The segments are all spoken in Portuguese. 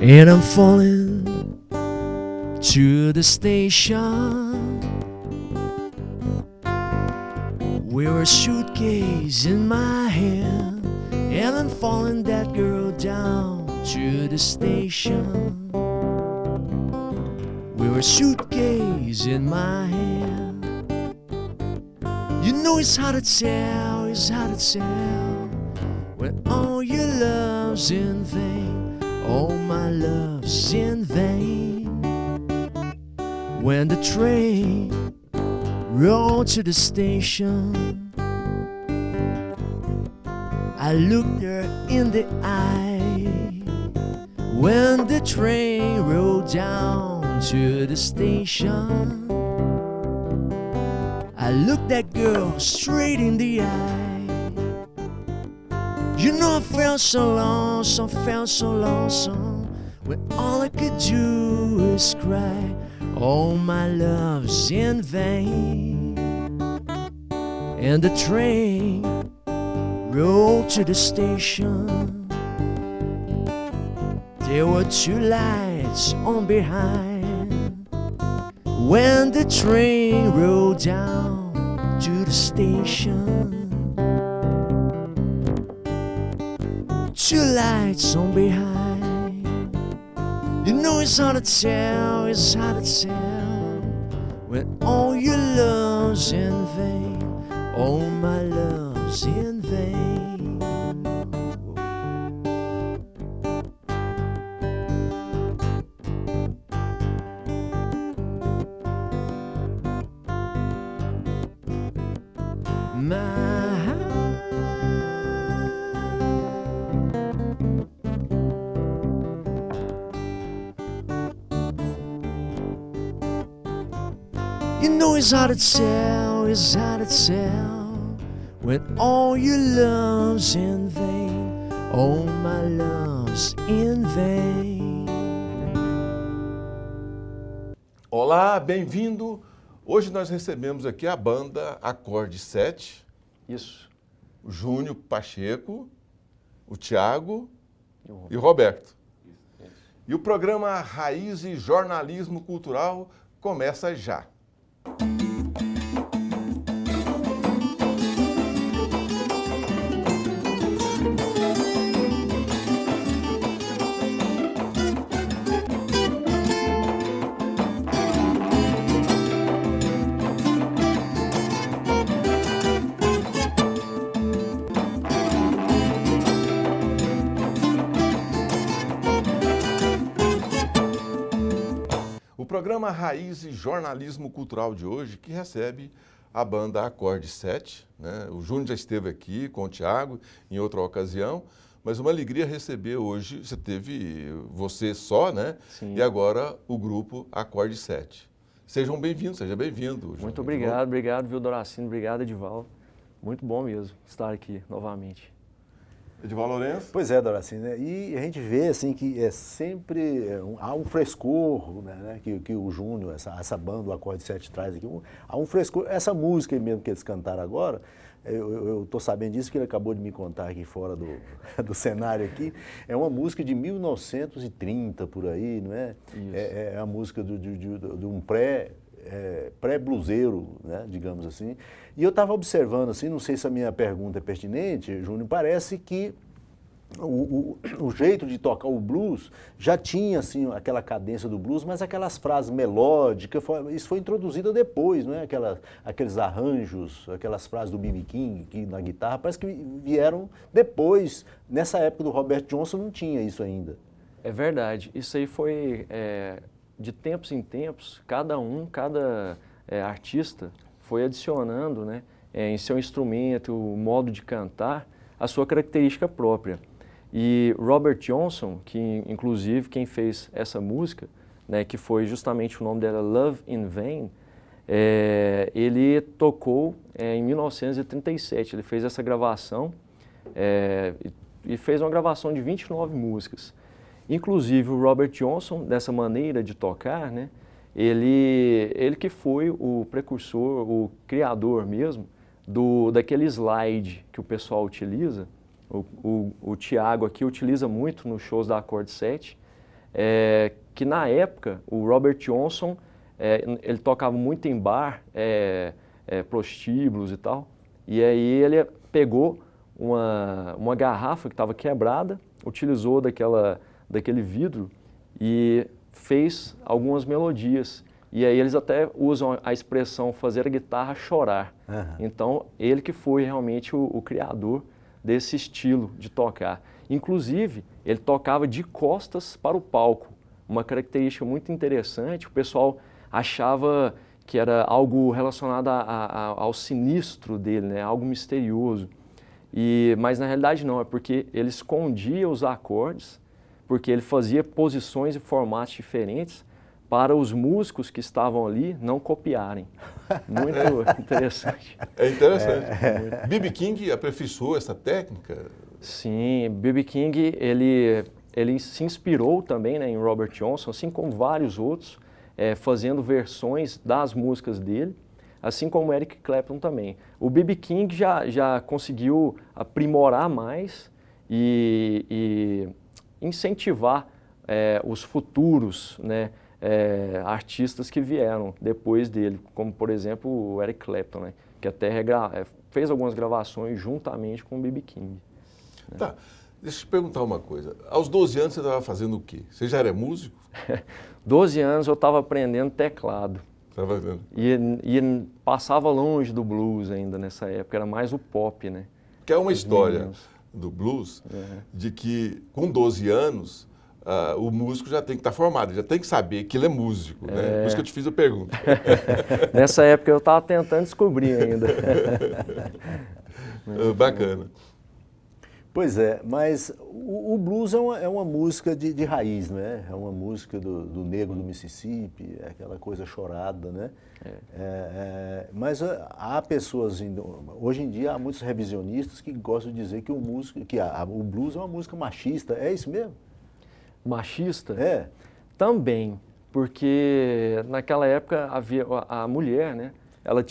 And I'm falling to the station with a suitcase in my hand, and I'm following that girl down to the station with a suitcase in my hand. You know it's hard to tell, it's hard to tell when all your love's in vain, all my love's in vain. When the train rolled to the station, I looked her in the eye. When the train rolled down to the station, I looked that girl straight in the eye. You know I felt so lonesome, felt so lonesome, when all I could do is cry, all my love's in vain. And the train rolled to the station. There were two lights on behind. When the train rolled down to the station, two lights on behind. You know it's hard to tell, it's hard to tell when all your love's in vain, all my love's in vain. You know it's hard to tell, it's hard to tell when all your love's in vain, all my love's in vain. Olá, bem-vindo. Hoje nós recebemos aqui a banda Acorde 7. Isso. O Júnior Pacheco, o Thiago e o Roberto. E o programa Raiz e Jornalismo Cultural começa já. O programa Raiz e Jornalismo Cultural de hoje, que recebe a banda Acorde 7, né? O Júnior já esteve aqui com o Thiago em outra ocasião, mas uma alegria receber hoje, você teve você só, né? Sim. E agora o grupo Acorde 7. Sejam bem-vindos, seja bem-vindo. Muito obrigado, obrigado, viu, Doracino, obrigado, Edivaldo. Muito bom mesmo estar aqui novamente. Edivaldo Lourenço? Pois é, Doracino, né? E a gente vê assim que é sempre há um frescor, né, que o Júnior, essa banda, o Acorde 7 traz aqui, há um frescor. Essa música mesmo que eles cantaram agora, eu estou sabendo disso que ele acabou de me contar aqui fora do cenário aqui, é uma música de 1930 por aí, não é? É a música de um pré-bluseiro, né, digamos assim. E eu estava observando, assim, não sei se a minha pergunta é pertinente, Júnior, parece que o jeito de tocar o blues já tinha, assim, aquela cadência do blues, mas aquelas frases melódicas, isso foi introduzido depois, não é? Aqueles arranjos, aquelas frases do B.B. King que na guitarra, parece que vieram depois. Nessa época do Robert Johnson não tinha isso ainda. É verdade, isso aí foi... de tempos em tempos, cada artista foi adicionando, né, em seu instrumento, o modo de cantar, a sua característica própria. E Robert Johnson, que inclusive quem fez essa música, né, que foi justamente o nome dela, Love in Vain, ele tocou em 1937, ele fez essa gravação e fez uma gravação de 29 músicas. Inclusive o Robert Johnson, dessa maneira de tocar, né, ele que foi o precursor, o criador mesmo, daquele slide que o pessoal utiliza. O Thiago aqui utiliza muito nos shows da Acorde 7, que na época o Robert Johnson, ele tocava muito em bar, prostíbulos e tal, e aí ele pegou uma garrafa que estava quebrada, utilizou daquele vidro e fez algumas melodias. E aí eles até usam a expressão fazer a guitarra chorar. Então, ele que foi realmente o criador desse estilo de tocar. Inclusive, ele tocava de costas para o palco. Uma característica muito interessante, o pessoal achava que era algo relacionado ao sinistro dele, né? Algo misterioso. Mas na realidade não, é porque ele escondia os acordes, porque ele fazia posições e formatos diferentes para os músicos que estavam ali não copiarem. Muito interessante. É interessante. B.B. King aperfeiçoou essa técnica? Sim, B.B. King, ele se inspirou também, né, em Robert Johnson, assim como vários outros, fazendo versões das músicas dele, assim como Eric Clapton também. O B.B. King já conseguiu aprimorar mais e incentivar os futuros, né, artistas que vieram depois dele, como por exemplo o Eric Clapton, né, que até fez algumas gravações juntamente com o B.B. King. Né. Tá, deixa eu te perguntar uma coisa. Aos 12 anos você estava fazendo o quê? Você já era músico? 12 anos eu estava aprendendo teclado. Estava fazendo. E passava longe do blues ainda nessa época, era mais o pop, né? Que é uma história do blues de que com 12 anos o músico já tem que estar formado, já tem que saber que ele é músico, né? Por isso que eu te fiz a pergunta. Nessa época eu estava tentando descobrir ainda. Bacana. Pois é, mas o blues é uma música de raiz, né? É uma música do negro do Mississippi, é aquela coisa chorada, né? Mas há pessoas, hoje em dia há muitos revisionistas que gostam de dizer que o blues é uma música machista, é isso mesmo? Machista? É. Também, porque naquela época havia a mulher, né? Ela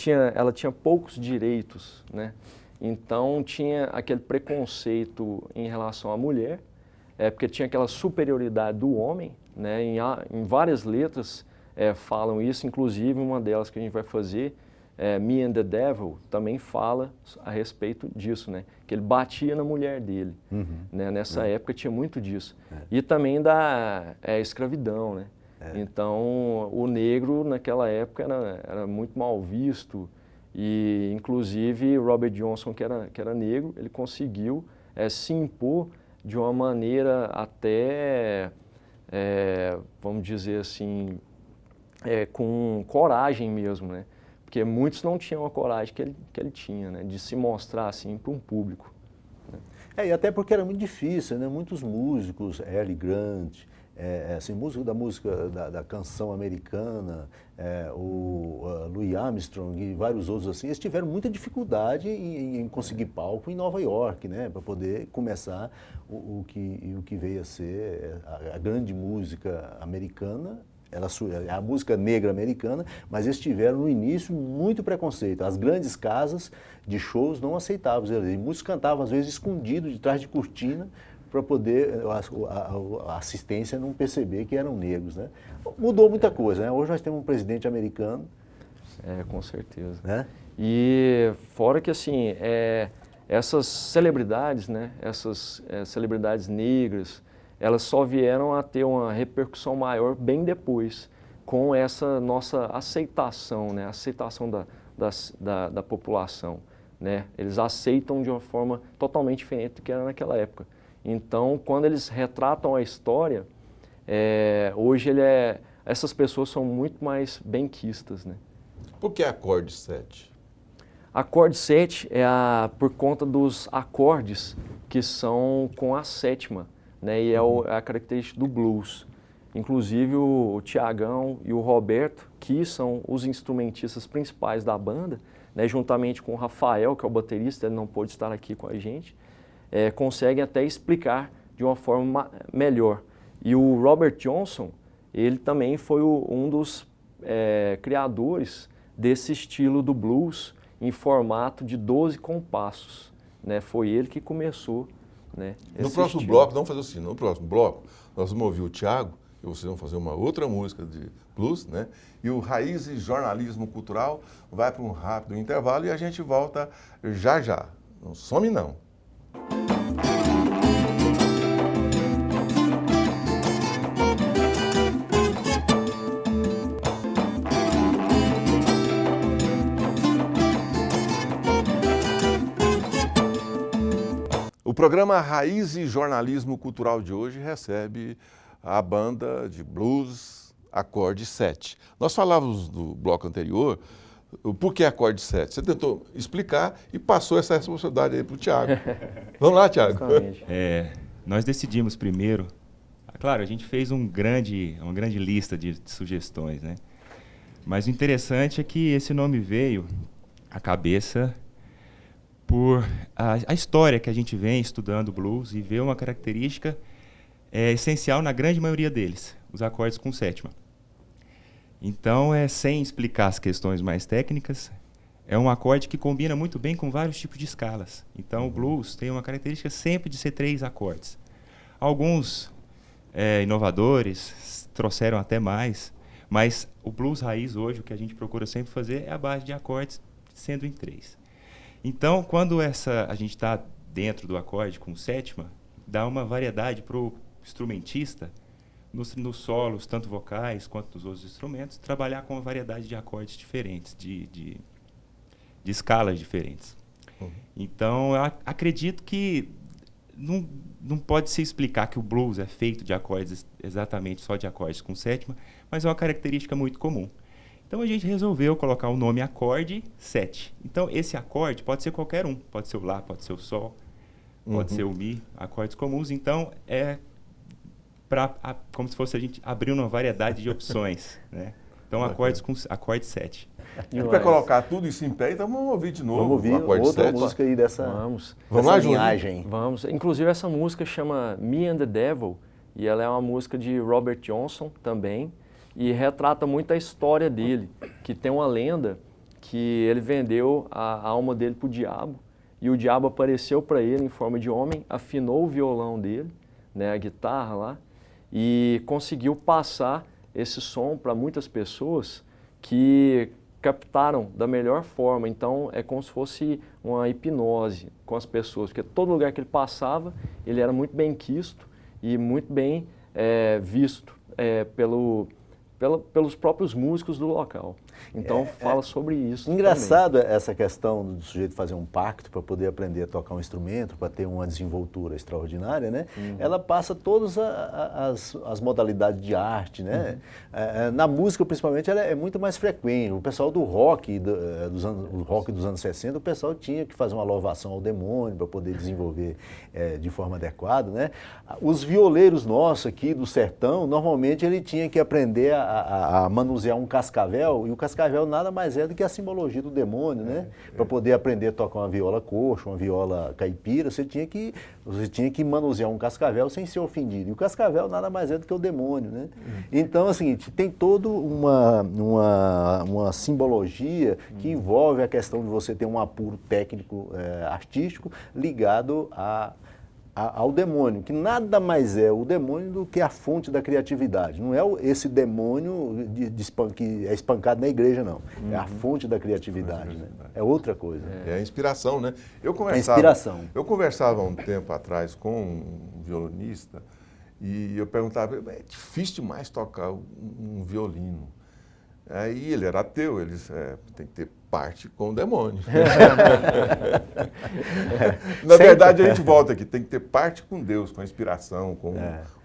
tinha poucos direitos, né? Então tinha aquele preconceito em relação à mulher, porque tinha aquela superioridade do homem, né? Em várias letras falam isso, inclusive uma delas que a gente vai fazer, Me and the Devil, também fala a respeito disso, né? Que ele batia na mulher dele. Né? Nessa época tinha muito disso. E também da escravidão, né? Então o negro naquela época era muito mal visto. E, inclusive, Robert Johnson, que era negro, ele conseguiu se impor de uma maneira até, vamos dizer assim, com coragem mesmo, né? Porque muitos não tinham a coragem que ele tinha, né? De se mostrar assim para um público. Né? E até porque era muito difícil, né? Muitos músicos, Ellie Grant, assim, músico da canção americana, o Louis Armstrong e vários outros assim, eles tiveram muita dificuldade em conseguir palco em Nova York, né, para poder começar o que veio a ser a grande música americana, a música negra americana, mas eles tiveram no início muito preconceito. As grandes casas de shows não aceitavam eles, e muitos cantavam às vezes escondidos de trás de cortina, para poder a assistência não perceber que eram negros, né? Mudou muita coisa, né? Hoje nós temos um presidente americano. Com certeza. Né? E fora que assim, essas celebridades, né? Essas celebridades negras, elas só vieram a ter uma repercussão maior bem depois, com essa nossa aceitação, né? Aceitação da população, né? Eles aceitam de uma forma totalmente diferente do que era naquela época. Então, quando eles retratam a história, hoje essas pessoas são muito mais benquistas, né? Por que acorde 7? Acorde 7 por conta dos acordes que são com a sétima, né? E é a característica do blues. Inclusive o Tiagão e o Roberto, que são os instrumentistas principais da banda, né? Juntamente com o Rafael, que é o baterista, ele não pôde estar aqui com a gente, conseguem até explicar de uma forma melhor. E o Robert Johnson, ele também foi um dos criadores desse estilo do blues em formato de 12 compassos. Né? Foi ele que começou, né, No próximo bloco, vamos fazer assim, no próximo bloco, nós vamos ouvir o Thiago que vocês vão fazer uma outra música de blues, né? E o Raízes Jornalismo Cultural vai para um rápido intervalo e a gente volta já já. Não some não. O programa Raízes Jornalismo Cultural de hoje recebe a banda de blues Acorde 7. Nós falávamos do bloco anterior, o porquê Acorde 7. Você tentou explicar e passou essa responsabilidade aí para o Thiago. Vamos lá, Thiago. Nós decidimos primeiro, claro, a gente fez uma grande lista de sugestões, né? Mas o interessante é que esse nome veio à cabeça por a história que a gente vem estudando blues e vê uma característica essencial na grande maioria deles, os acordes com sétima. Então, sem explicar as questões mais técnicas, é um acorde que combina muito bem com vários tipos de escalas. Então, o blues tem uma característica sempre de ser 3 acordes. Alguns inovadores trouxeram até mais, mas o blues raiz hoje, o que a gente procura sempre fazer é a base de acordes sendo em 3. Então, quando a gente está dentro do acorde com sétima, dá uma variedade para o instrumentista, nos solos, tanto vocais quanto nos outros instrumentos, trabalhar com uma variedade de acordes diferentes, de escalas diferentes. Uhum. Então, eu acredito que não pode se explicar que o blues é feito de acordes, exatamente só de acordes com sétima, mas é uma característica muito comum. Então, a gente resolveu colocar o nome acorde 7. Então, esse acorde pode ser qualquer um. Pode ser o Lá, pode ser o Sol, pode ser o Mi, acordes comuns. Então, como se fosse a gente abrir uma variedade de opções, né? Então, acordes com acorde 7. E para colocar tudo isso em pé, então vamos ouvir de novo. Vamos ouvir o acorde outra 7. música aí dessa lá, linhagem. Vamos. Inclusive, essa música chama Me and the Devil, e ela é uma música de Robert Johnson também, e retrata muito a história dele, que tem uma lenda que ele vendeu a alma dele para o diabo, e o diabo apareceu para ele em forma de homem, afinou o violão dele, né, a guitarra lá, e conseguiu passar esse som para muitas pessoas que captaram da melhor forma. Então, é como se fosse uma hipnose com as pessoas, porque todo lugar que ele passava, ele era muito bem quisto e muito bem visto pelos próprios músicos do local. Então, fala sobre isso. Engraçado essa questão do sujeito fazer um pacto para poder aprender a tocar um instrumento, para ter uma desenvoltura extraordinária, né? Uhum. Ela passa todas as modalidades de arte, né? Uhum. Na música, principalmente, ela é muito mais frequente. O pessoal do rock, dos anos 60, o pessoal tinha que fazer uma louvação ao demônio para poder desenvolver de forma adequada, né? Os violeiros nossos aqui do sertão, normalmente ele tinha que aprender a manusear um cascavel, e o cascavel nada mais é do que a simbologia do demônio, né? Para poder aprender a tocar uma viola coxa, uma viola caipira, você tinha que manusear um cascavel sem ser ofendido. E o cascavel nada mais é do que o demônio, né? Então, é o seguinte, tem toda uma simbologia que envolve a questão de você ter um apuro técnico, artístico, ligado ao demônio, que nada mais é o demônio do que a fonte da criatividade. Não é esse demônio que é espancado na igreja, não. É a fonte da criatividade, né? É outra coisa. É a inspiração, né? Eu conversava um tempo atrás com um violonista e eu perguntava, é difícil demais tocar um violino. Aí ele era ateu, ele disse, tem que ter parte com o demônio. Na verdade, a gente volta aqui, tem que ter parte com Deus, com a inspiração, com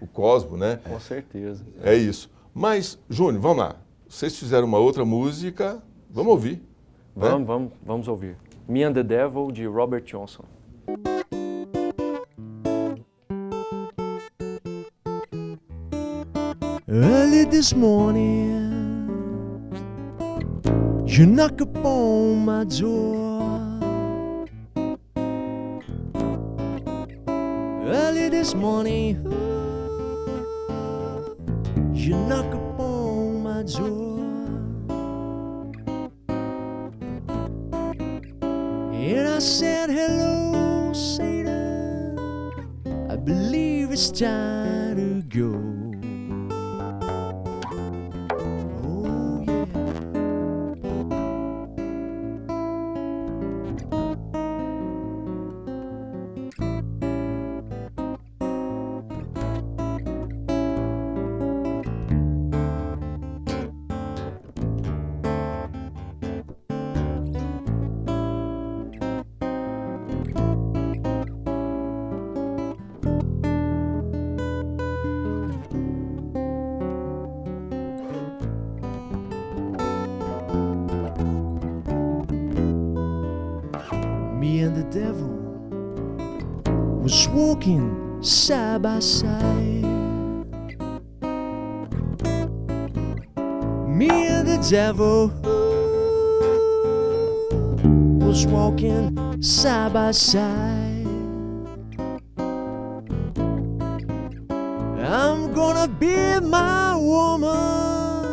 o cosmos, né? Com certeza. É isso. Mas, Júnior, vamos lá. Vocês fizeram uma outra música, vamos ouvir. Vamos ouvir. Me and the Devil, de Robert Johnson. Early this morning, you knock upon my door. Early this morning, you knock upon my door. And I said, hello, Satan, I believe it's time to go. and the devil was walking side by side. Me and the devil was walking side by side. I'm gonna be my woman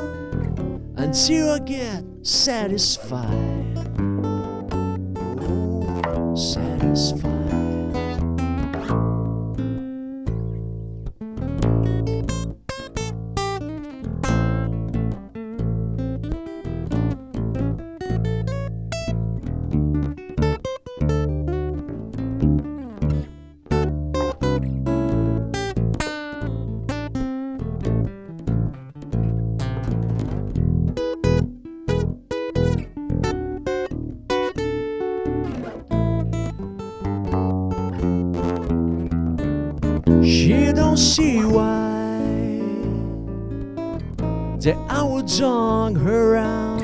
until I get satisfied. Oh, satisfied. She don't see why that I would dog her out.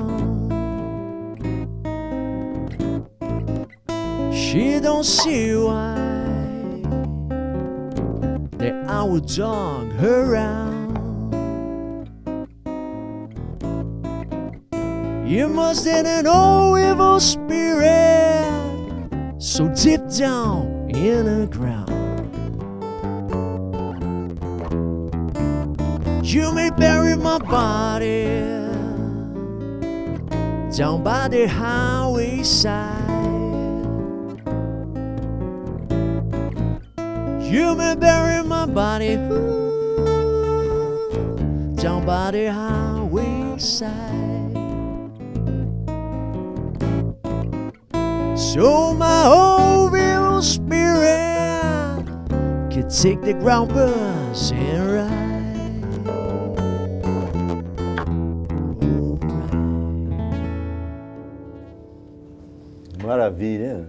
She don't see why that I would dog her out. You must have an old evil spirit so deep down in the ground. You may bury my body down by the highway side. You may bury my body down by the highway side. So my old evil spirit can take the ground bus and ride. Maravilha, hein?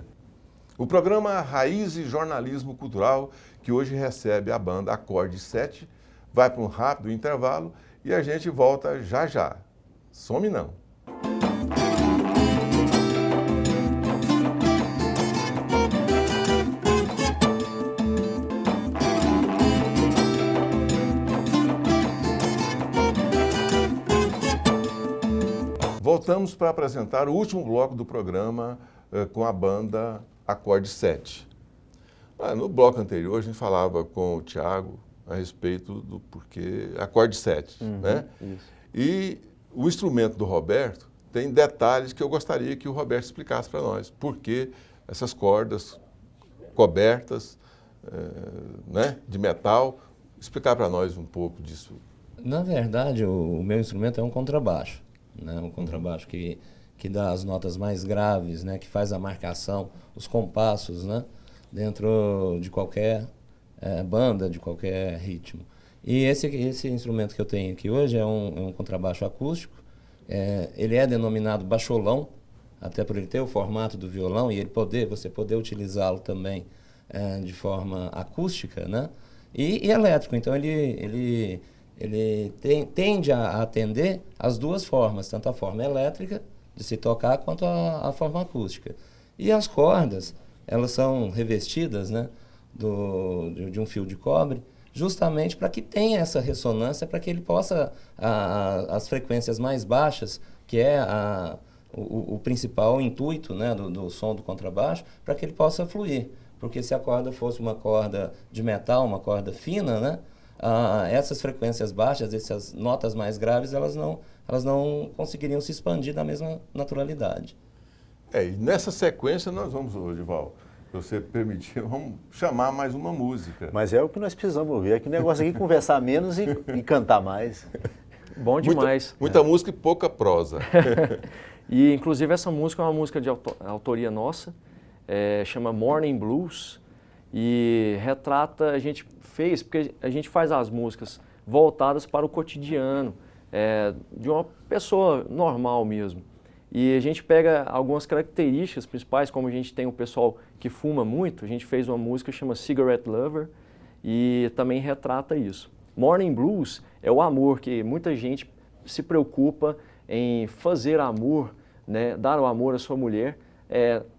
O programa Raiz e Jornalismo Cultural, que hoje recebe a banda Acorde 7, vai para um rápido intervalo e a gente volta já já. Some não. Voltamos para apresentar o último bloco do programa com a banda Acorde 7. No bloco anterior a gente falava com o Thiago a respeito do porquê Acorde 7, né? Isso. E o instrumento do Roberto tem detalhes que eu gostaria que o Roberto explicasse para nós. Por que essas cordas cobertas né, de metal? Explicar para nós um pouco disso. Na verdade, o meu instrumento é um contrabaixo, né? Um contrabaixo que dá as notas mais graves, né? Que faz a marcação, os compassos, né? Dentro de qualquer banda, de qualquer ritmo. E esse instrumento que eu tenho aqui hoje é um contrabaixo acústico. Ele é denominado baixolão, até por ele ter o formato do violão e você poder utilizá-lo também de forma acústica, né? E elétrico. Então ele tende a atender as duas formas, tanto a forma elétrica de se tocar quanto a forma acústica. E as cordas, elas são revestidas, né, de um fio de cobre, justamente para que tenha essa ressonância, para que ele possa, as frequências mais baixas, que é o principal intuito, né, do som do contrabaixo, para que ele possa fluir. Porque se a corda fosse uma corda de metal, uma corda fina, né, essas frequências baixas, essas notas mais graves, elas não conseguiriam se expandir da mesma naturalidade. E nessa sequência nós vamos, Dival, se você permitir, vamos chamar mais uma música. Mas é o que nós precisamos ouvir. É que o negócio aqui é conversar menos e cantar mais. Bom demais. Muita música e pouca prosa. E, inclusive, essa música é uma música de autoria nossa, chama Morning Blues, e retrata, a gente fez, porque a gente faz as músicas voltadas para o cotidiano, de uma pessoa normal mesmo. E a gente pega algumas características principais, como a gente tem um pessoal que fuma muito, a gente fez uma música que chama Cigarette Lover, e também retrata isso. Morning Blues é o amor, que muita gente se preocupa em fazer amor, né, dar o amor à sua mulher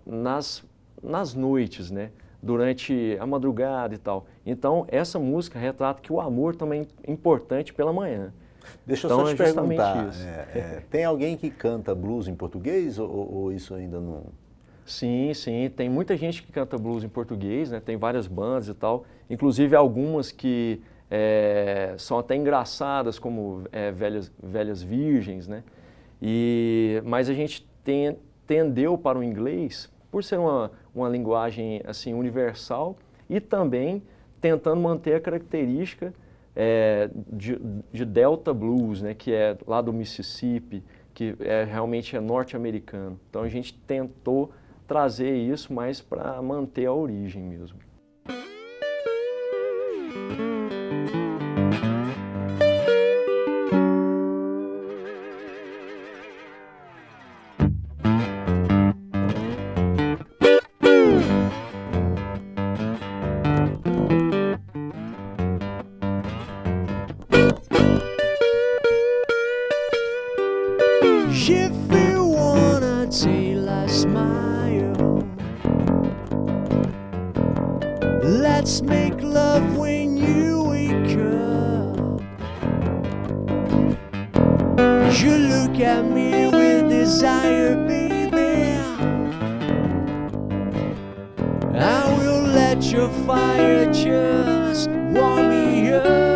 nas nas noites, né? Durante a madrugada e tal. Então, essa música retrata que o amor também é importante pela manhã. Deixa eu Então, só te é justamente perguntar, isso. tem alguém que canta blues em português ou isso ainda não... Sim, sim. Tem muita gente que canta blues em português, né? Tem várias bandas e tal. Inclusive algumas que são até engraçadas, como Velhas Virgens, né? Mas a gente tendeu para o inglês por ser uma linguagem assim universal e também tentando manter a característica de Delta Blues, né, que é lá do Mississippi, que realmente é norte-americano. Então a gente tentou trazer isso mais para manter a origem mesmo. If you wanna tell a smile, let's make love when you wake up. You look at me with desire, baby. I will let your fire just warm me up.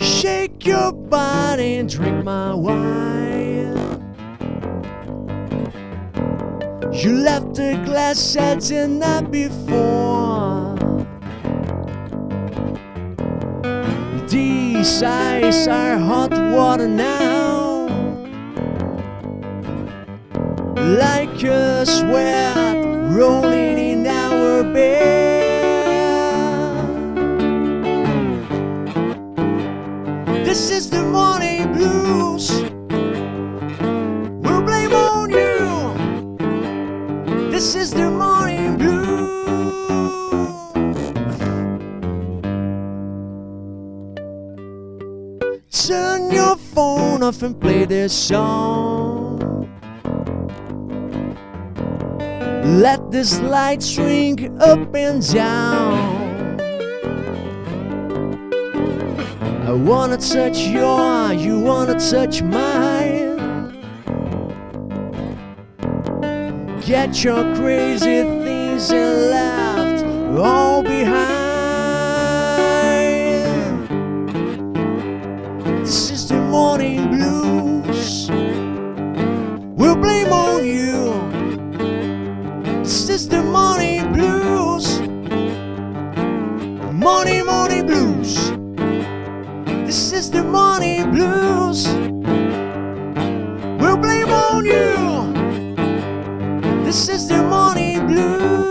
Shake your body and drink my wine. You left the glass set the night before. These eyes are hot water now, like a sweat rolling in our bed. This is the morning blues. We'll blame on you. This is the morning blues. Turn your phone off and play this song. Let this light swing up and down. I wanna touch your, you wanna touch mine. Get your crazy things and left all behind. This is the morning blues. We'll blame on you. This is the morning blues. Morning, morning blues. This is the morning blues. We'll blame on you. This is the morning blues.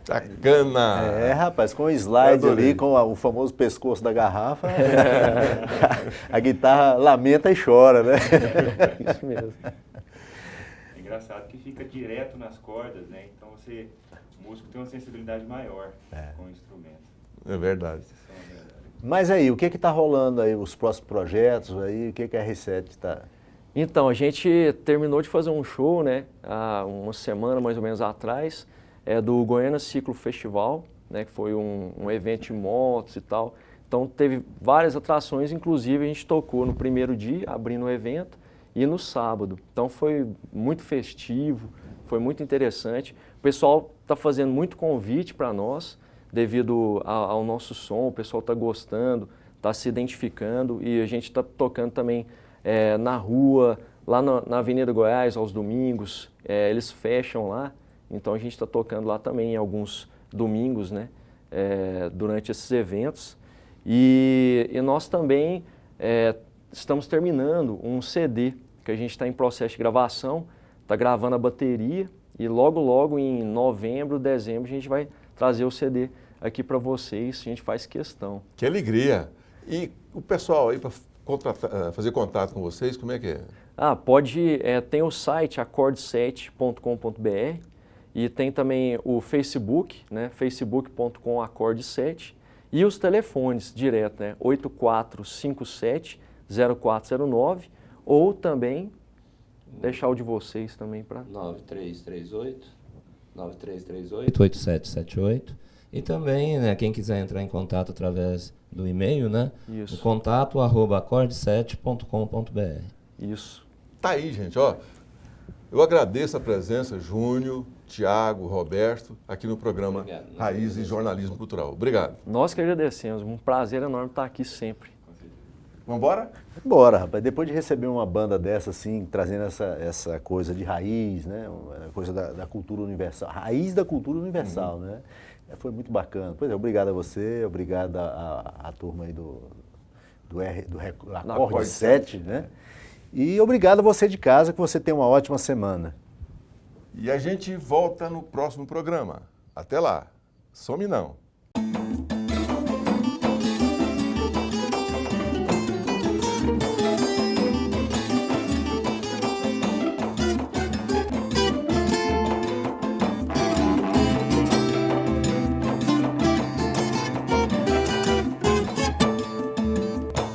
Bacana! Rapaz, com o slide Adorei. ali, com o famoso pescoço da garrafa, a guitarra lamenta e chora, né? Isso mesmo. É engraçado que fica direto nas cordas, né? Então o músico tem uma sensibilidade maior com o instrumento. É verdade. Mas aí, o que está rolando aí, os próximos projetos aí, o que a R7 está... Então, a gente terminou de fazer um show, né, há uma semana mais ou menos atrás, do Goiânia Ciclo Festival, né, que foi um evento de motos e tal. Então, teve várias atrações, inclusive a gente tocou no primeiro dia, abrindo o evento, e no sábado. Então, foi muito festivo, foi muito interessante. O pessoal está fazendo muito convite para nós, devido ao nosso som, o pessoal está gostando, está se identificando, e a gente está tocando também na rua, lá na Avenida Goiás, aos domingos, eles fecham lá, então a gente está tocando lá também em alguns domingos, né, durante esses eventos. E nós também estamos terminando um CD, que a gente está em processo de gravação, está gravando a bateria, e logo, logo em novembro, dezembro, a gente vai trazer o CD aqui para vocês, a gente faz questão. Que alegria! E o pessoal aí para fazer contato com vocês, como é que é? Tem o site acorde7.com.br e tem também o Facebook, né, facebook.com/acorde7 e os telefones direto, né, 8457-0409 ou também deixar o de vocês também para 9338 e também, né, quem quiser entrar em contato através do e-mail, né, Isso. o contato@acorde7.com.br. Isso. Tá aí, gente, ó. Eu agradeço a presença, Júnior, Tiago, Roberto, aqui no programa Obrigado. Raiz e Jornalismo Cultural. Obrigado. Nós que agradecemos, um prazer enorme estar aqui sempre. Vamos embora? Bora, rapaz. Depois de receber uma banda dessa, assim, trazendo essa coisa de raiz, né? Uma coisa da cultura universal. Raiz da cultura universal, né? Foi muito bacana. Pois é, obrigado a você, obrigado a turma aí do Acorde 7, né? E obrigado a você de casa, que você tenha uma ótima semana. E a gente volta no próximo programa. Até lá. Some não.